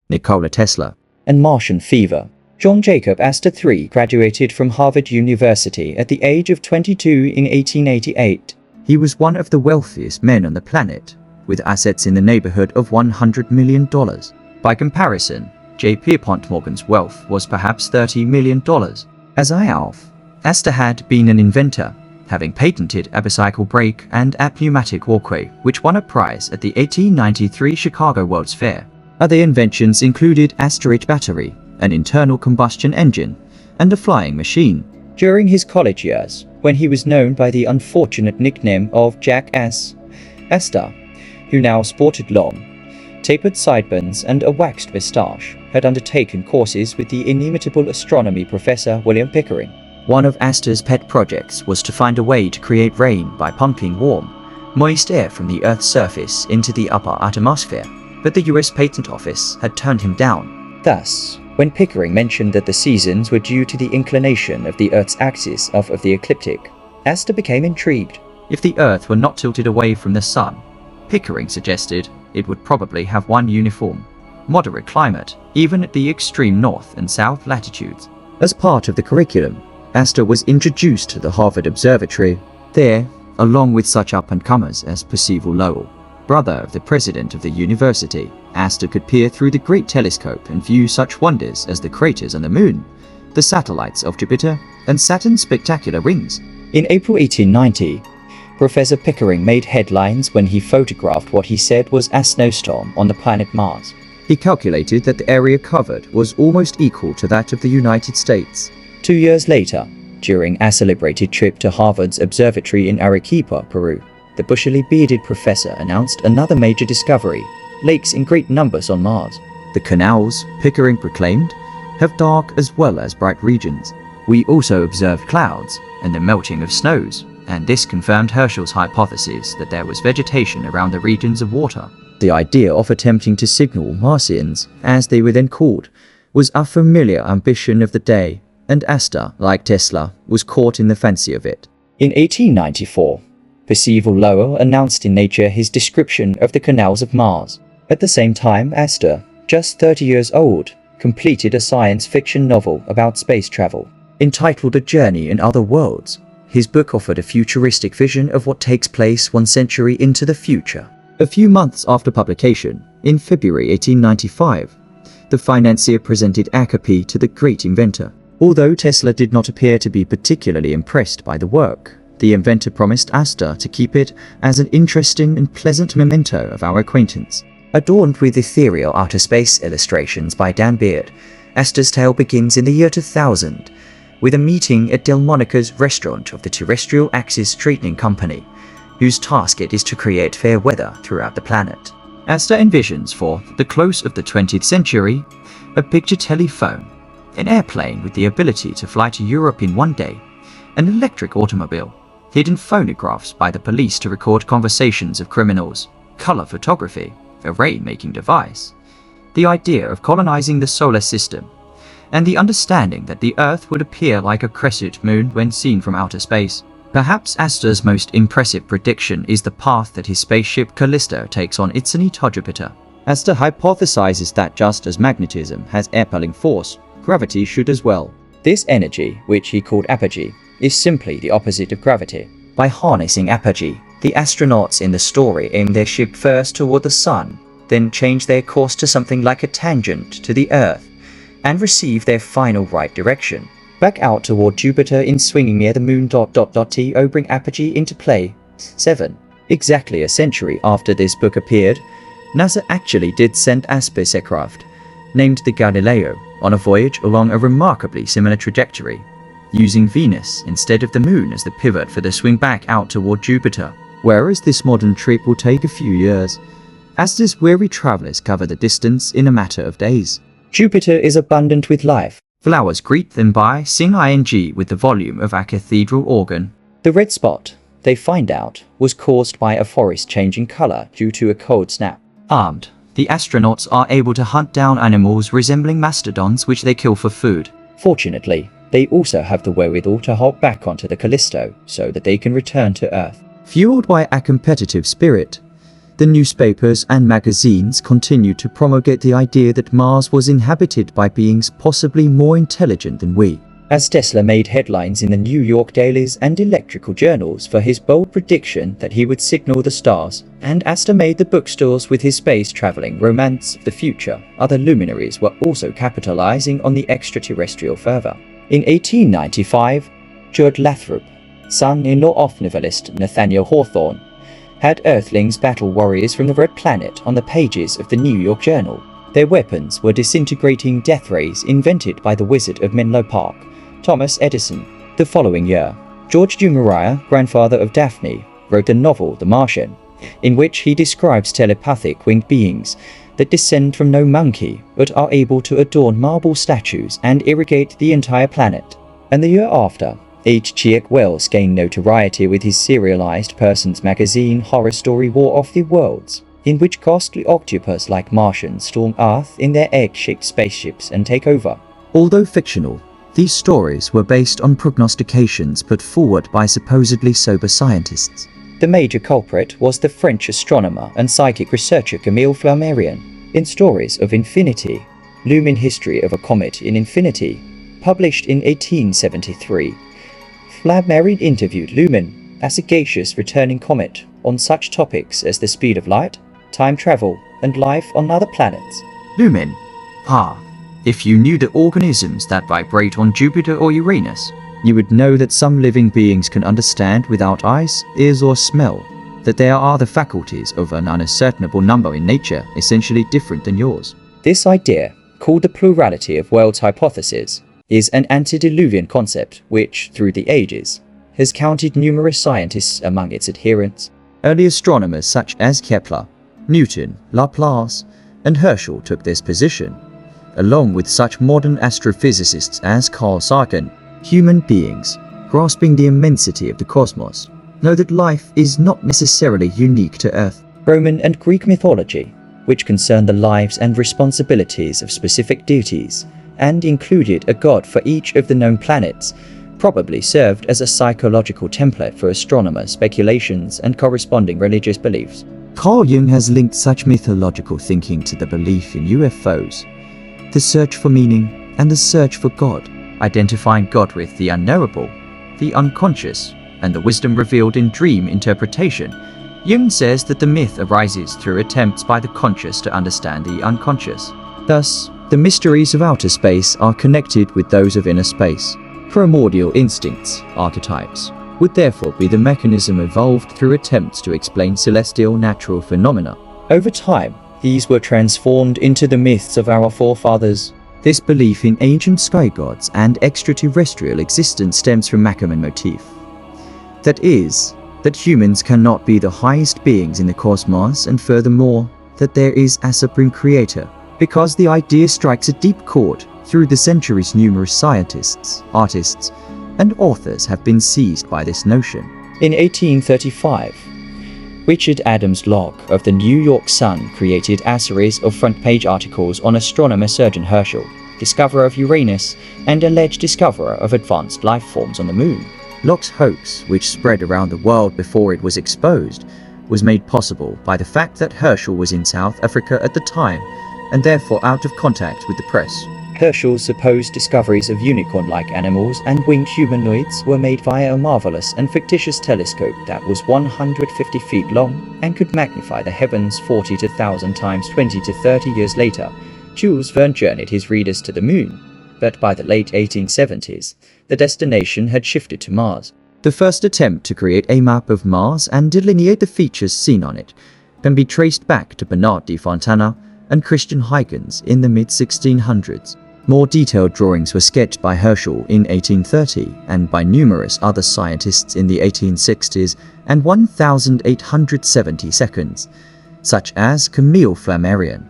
Nikola Tesla, and Martian fever. John Jacob Astor III graduated from Harvard University at the age of 22 in 1888. He was one of the wealthiest men on the planet, with assets in the neighborhood of $100 million. By comparison, J. Pierpont Morgan's wealth was perhaps $30 million. As Alf, Astor had been an inventor, having patented a bicycle brake and a pneumatic walkway, which won a prize at the 1893 Chicago World's Fair. Other inventions included a storage battery, an internal combustion engine, and a flying machine. During his college years, when he was known by the unfortunate nickname of Jackass, Astor, who now sported long, tapered sideburns and a waxed moustache, had undertaken courses with the inimitable astronomy professor William Pickering. One of Astor's pet projects was to find a way to create rain by pumping warm, moist air from the Earth's surface into the upper atmosphere, but the US Patent Office had turned him down. Thus, when Pickering mentioned that the seasons were due to the inclination of the Earth's axis of the ecliptic, Astor became intrigued. If the Earth were not tilted away from the Sun, Pickering suggested it would probably have one uniform, moderate climate, even at the extreme north and south latitudes. As part of the curriculum, Astor was introduced to the Harvard Observatory. There, along with such up-and-comers as Percival Lowell, brother of the president of the university, Astor could peer through the great telescope and view such wonders as the craters on the Moon, the satellites of Jupiter, and Saturn's spectacular rings. In April 1890, Professor Pickering made headlines when he photographed what he said was a snowstorm on the planet Mars. He calculated that the area covered was almost equal to that of the United States. 2 years later, during a celebrated trip to Harvard's observatory in Arequipa, Peru, the bushily bearded professor announced another major discovery: lakes in great numbers on Mars. The canals, Pickering proclaimed, have dark as well as bright regions. We also observed clouds and the melting of snows, and this confirmed Herschel's hypothesis that there was vegetation around the regions of water. The idea of attempting to signal Martians, as they were then called, was a familiar ambition of the day, and Astor, like Tesla, was caught in the fancy of it. In 1894, Percival Lowell announced in Nature his description of the canals of Mars. At the same time, Astor, just 30 years old, completed a science fiction novel about space travel. Entitled A Journey in Other Worlds, his book offered a futuristic vision of what takes place 1 century into the future. A few months after publication, in February 1895, the financier presented a copy to the great inventor. Although Tesla did not appear to be particularly impressed by the work, the inventor promised Astor to keep it as an interesting and pleasant memento of our acquaintance. Adorned with ethereal outer space illustrations by Dan Beard, Astor's tale begins in the year 2000, with a meeting at Delmonico's restaurant of the Terrestrial Axis Straightening Company, whose task it is to create fair weather throughout the planet. Astor envisions for the close of the 20th century a picture telephone, an airplane with the ability to fly to Europe in 1 day, an electric automobile, hidden phonographs by the police to record conversations of criminals, color photography, a rain-making device, the idea of colonizing the solar system, and the understanding that the Earth would appear like a crescent moon when seen from outer space. Perhaps Astor's most impressive prediction is the path that his spaceship Callisto takes on its journey to Jupiter. Astor hypothesizes that just as magnetism has repelling force, gravity should as well. This energy, which he called apogee, is simply the opposite of gravity. By harnessing apogee, the astronauts in the story aim their ship first toward the Sun, then change their course to something like a tangent to the Earth, and receive their final right direction. Back out toward Jupiter in swinging near the Moon. To bring apogee into play. 7. Exactly a century after this book appeared, NASA actually did send a spacecraft, named the Galileo, on a voyage along a remarkably similar trajectory, using Venus instead of the Moon as the pivot for the swing back out toward Jupiter. Whereas this modern trip will take a few years, Astor's weary travelers cover the distance in a matter of days. Jupiter is abundant with life. Flowers greet them by sing ing with the volume of a cathedral organ. The red spot, they find out, was caused by a forest changing color due to a cold snap. Armed, the astronauts are able to hunt down animals resembling mastodons which they kill for food. Fortunately, they also have the wherewithal to hop back onto the Callisto so that they can return to Earth. Fueled by a competitive spirit, The newspapers and magazines continued to promulgate the idea that Mars was inhabited by beings possibly more intelligent than we. As Tesla made headlines in the New York dailies and electrical journals for his bold prediction that he would signal the stars, and Astor made the bookstores with his space-traveling romance of the future, other luminaries were also capitalizing on the extraterrestrial fervor. In 1895, Judd Lathrop, son-in-law of novelist Nathaniel Hawthorne, had Earthlings battle warriors from the Red Planet on the pages of the New York Journal. Their weapons were disintegrating death rays invented by the Wizard of Menlo Park, Thomas Edison. The following year, George du Maurier, grandfather of Daphne, wrote the novel The Martian, in which he describes telepathic winged beings that descend from no monkey but are able to adorn marble statues and irrigate the entire planet. And the year after, H.G. Wells gained notoriety with his serialized persons magazine horror story War of the Worlds, in which ghastly octopus-like Martians storm Earth in their egg-shaped spaceships and take over. Although fictional, these stories were based on prognostications put forward by supposedly sober scientists. The major culprit was the French astronomer and psychic researcher Camille Flammarion. In Stories of Infinity, Lumen History of a Comet in Infinity, published in 1873, Flammarion interviewed Lumen, a sagacious returning comet, on such topics as the speed of light, time travel, and life on other planets. Lumen. If you knew the organisms that vibrate on Jupiter or Uranus, you would know that some living beings can understand without eyes, ears, or smell, that there are other faculties of an unascertainable number in nature essentially different than yours. This idea, called the plurality of worlds hypothesis, is an antediluvian concept which, through the ages, has counted numerous scientists among its adherents. Early astronomers such as Kepler, Newton, Laplace, and Herschel took this position, along with such modern astrophysicists as Carl Sagan. Human beings, grasping the immensity of the cosmos, know that life is not necessarily unique to Earth. Roman and Greek mythology, which concerned the lives and responsibilities of specific deities, and included a god for each of the known planets, probably served as a psychological template for astronomers' speculations and corresponding religious beliefs. Carl Jung has linked such mythological thinking to the belief in UFOs, the search for meaning, and the search for God, identifying God with the unknowable, the unconscious, and the wisdom revealed in dream interpretation. Jung says that the myth arises through attempts by the conscious to understand the unconscious. Thus, the mysteries of outer space are connected with those of inner space. Primordial instincts, archetypes, would therefore be the mechanism evolved through attempts to explain celestial natural phenomena. Over time, these were transformed into the myths of our forefathers. This belief in ancient sky gods and extraterrestrial existence stems from Ackermann motif. That is, that humans cannot be the highest beings in the cosmos, and furthermore, that there is a supreme creator. Because the idea strikes a deep chord, through the centuries numerous scientists, artists, and authors have been seized by this notion. In 1835, Richard Adams Locke of the New York Sun created a series of front-page articles on astronomer Surgeon Herschel, discoverer of Uranus, and alleged discoverer of advanced life forms on the moon. Locke's hoax, which spread around the world before it was exposed, was made possible by the fact that Herschel was in South Africa at the time, and therefore out of contact with the press. Herschel's supposed discoveries of unicorn-like animals and winged humanoids were made via a marvelous and fictitious telescope that was 150 feet long and could magnify the heavens 40 to 1,000 times. 20 to 30 years later, Jules Verne journeyed his readers to the moon, but by the late 1870s, the destination had shifted to Mars. The first attempt to create a map of Mars and delineate the features seen on it can be traced back to Bernard de Fontana and Christian Huygens in the mid-1600s. More detailed drawings were sketched by Herschel in 1830 and by numerous other scientists in the 1860s and 1872, such as Camille Flammarion,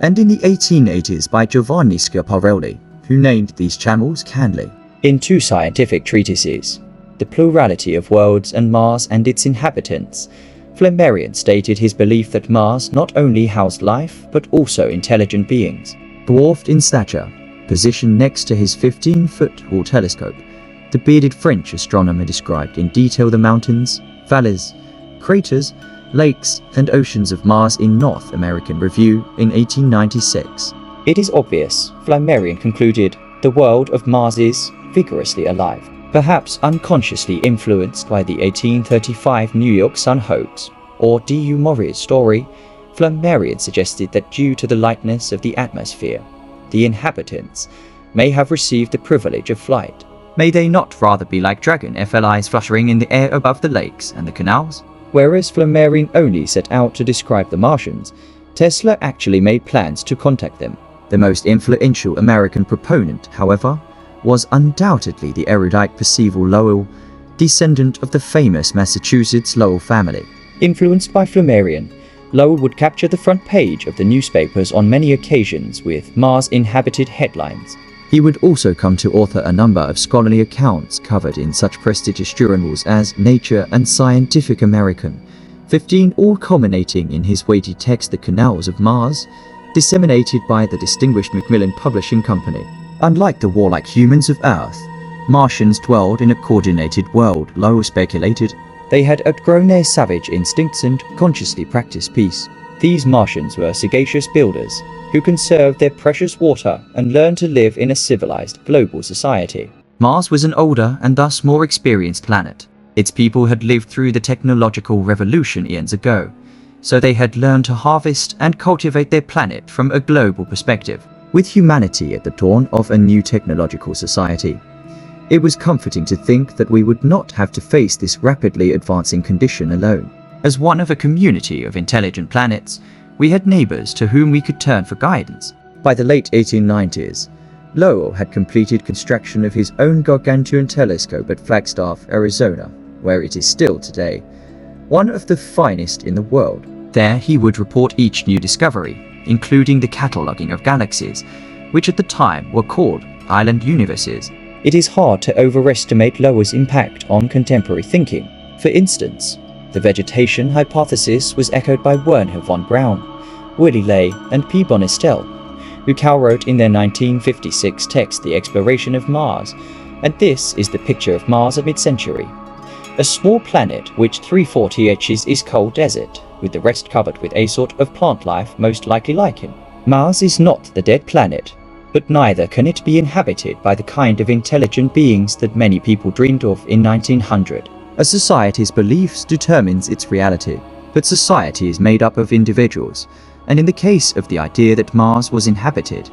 and in the 1880s by Giovanni Schiaparelli, who named these channels Canley. In two scientific treatises, The Plurality of Worlds and Mars and Its Inhabitants, Flammarion stated his belief that Mars not only housed life but also intelligent beings. Dwarfed in stature, positioned next to his 15-foot Hall telescope, the bearded French astronomer described in detail the mountains, valleys, craters, Lakes and Oceans of Mars in North American Review in 1896. It is obvious, Flammarion concluded, the world of Mars is vigorously alive, perhaps unconsciously influenced by the 1835 New York Sun hoax, or D.U. Maurier's story. Flammarion suggested that due to the lightness of the atmosphere, the inhabitants may have received the privilege of flight. May they not rather be like dragon FLIs fluttering in the air above the lakes and the canals? Whereas Flammarion only set out to describe the Martians, Tesla actually made plans to contact them. The most influential American proponent, however, was undoubtedly the erudite Percival Lowell, descendant of the famous Massachusetts Lowell family. Influenced by Flammarion, Lowell would capture the front page of the newspapers on many occasions with Mars inhabited headlines. He would also come to author a number of scholarly accounts covered in such prestigious journals as Nature and Scientific American, 15 all culminating in his weighty text The Canals of Mars, disseminated by the distinguished Macmillan Publishing Company. Unlike the warlike humans of Earth, Martians dwelled in a coordinated world, Lowell speculated. They had outgrown their savage instincts and consciously practiced peace. These Martians were sagacious builders who conserved their precious water and learned to live in a civilized global society. Mars was an older and thus more experienced planet. Its people had lived through the technological revolution eons ago, so they had learned to harvest and cultivate their planet from a global perspective. With humanity at the dawn of a new technological society, it was comforting to think that we would not have to face this rapidly advancing condition alone. As one of a community of intelligent planets, we had neighbors to whom we could turn for guidance. By the late 1890s, Lowell had completed construction of his own gargantuan telescope at Flagstaff, Arizona, where it is still today, one of the finest in the world. There he would report each new discovery, including the cataloguing of galaxies, which at the time were called island universes. It is hard to overestimate Lowell's impact on contemporary thinking. For instance, the vegetation hypothesis was echoed by Wernher von Braun, Willy Ley, and P. Bonistel, who co-wrote in their 1956 text The Exploration of Mars, and this is the picture of Mars at mid-century. A small planet which 3/4 is cold desert, with the rest covered with a sort of plant life most likely lichen. Mars is not the dead planet, but neither can it be inhabited by the kind of intelligent beings that many people dreamed of in 1900. A society's beliefs determines its reality, but society is made up of individuals, and in the case of the idea that Mars was inhabited,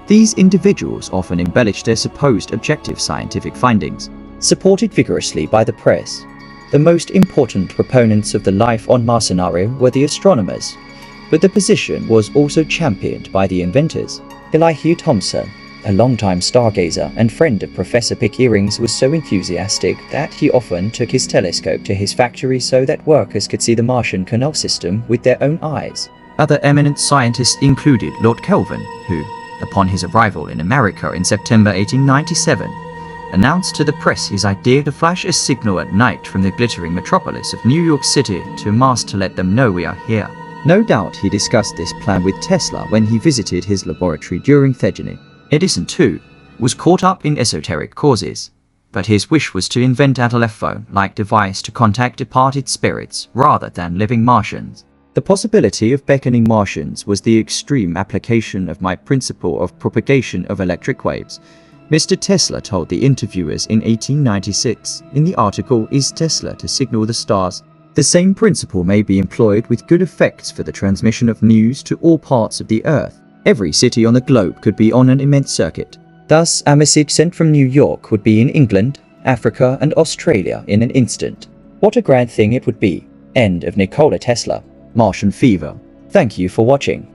these individuals often embellished their supposed objective scientific findings. Supported vigorously by the press, the most important proponents of the life on Mars scenario were the astronomers, but the position was also championed by the inventors. Elihu Thomson, a longtime stargazer and friend of Professor Pickering's, was so enthusiastic that he often took his telescope to his factory so that workers could see the Martian canal system with their own eyes. Other eminent scientists included Lord Kelvin, who, upon his arrival in America in September 1897, announced to the press his idea to flash a signal at night from the glittering metropolis of New York City to Mars to let them know we are here. No doubt he discussed this plan with Tesla when he visited his laboratory during Thegeny. Edison, too, was caught up in esoteric causes, but his wish was to invent a telephone-like device to contact departed spirits rather than living Martians. The possibility of beckoning Martians was the extreme application of my principle of propagation of electric waves, Mr. Tesla told the interviewers in 1896 in the article Is Tesla to Signal the Stars? The same principle may be employed with good effects for the transmission of news to all parts of the Earth. Every city on the globe could be on an immense circuit. Thus, a message sent from New York would be in England, Africa, and Australia in an instant. What a grand thing it would be. End of Nikola Tesla. Martian Fever. Thank you for watching.